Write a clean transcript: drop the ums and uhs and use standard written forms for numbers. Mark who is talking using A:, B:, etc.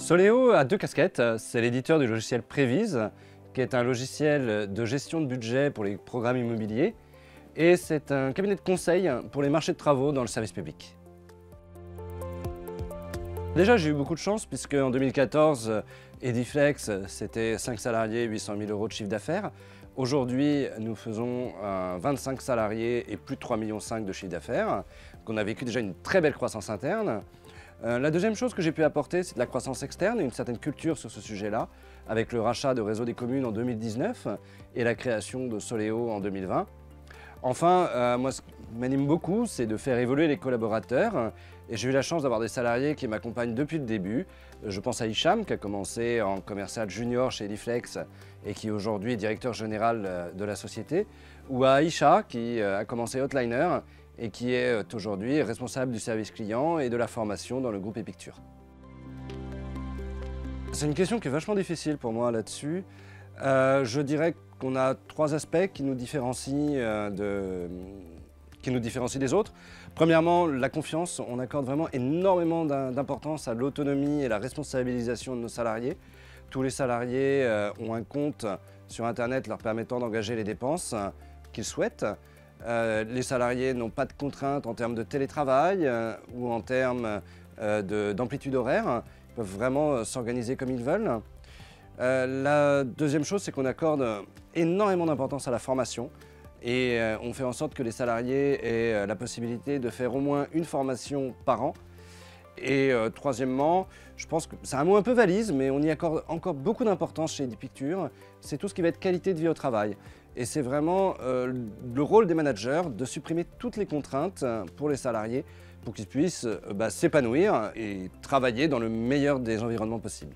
A: Soleo a deux casquettes. C'est l'éditeur du logiciel Prévise, qui est un logiciel de gestion de budget pour les programmes immobiliers, et c'est un cabinet de conseil pour les marchés de travaux dans le service public. Déjà, j'ai eu beaucoup de chance puisque en 2014, Ediflex, c'était 5 salariés, 800 000 € de chiffre d'affaires. Aujourd'hui, nous faisons 25 salariés et plus de 3,5 millions de chiffre d'affaires. On a vécu déjà une très belle croissance interne. La deuxième chose que j'ai pu apporter, c'est de la croissance externe et une certaine culture sur ce sujet-là, avec le rachat de Réseau des communes en 2019 et la création de Soleo en 2020. Enfin, moi, ce qui m'anime beaucoup, c'est de faire évoluer les collaborateurs. Et j'ai eu la chance d'avoir des salariés qui m'accompagnent depuis le début. Je pense à Hicham, qui a commencé en commercial junior chez Ediflex et qui aujourd'hui est directeur général de la société. Ou à Aïcha, qui a commencé Hotliner et qui est aujourd'hui responsable du service client et de la formation dans le groupe Epicture. C'est une question qui est vachement difficile pour moi là-dessus. Je dirais qu'on a trois aspects qui nous différencient des autres. Premièrement, la confiance. On accorde vraiment énormément d'importance à l'autonomie et la responsabilisation de nos salariés. Tous les salariés ont un compte sur Internet leur permettant d'engager les dépenses qu'ils souhaitent. Les salariés n'ont pas de contraintes en termes de télétravail ou en termes d'amplitude horaire. Ils peuvent vraiment s'organiser comme ils veulent. La deuxième chose, c'est qu'on accorde énormément d'importance à la formation et on fait en sorte que les salariés aient la possibilité de faire au moins une formation par an. Et troisièmement, je pense que c'est un mot un peu valise, mais on y accorde encore beaucoup d'importance chez Epicture. C'est tout ce qui va être qualité de vie au travail. Et c'est vraiment le rôle des managers de supprimer toutes les contraintes pour les salariés pour qu'ils puissent s'épanouir et travailler dans le meilleur des environnements possibles.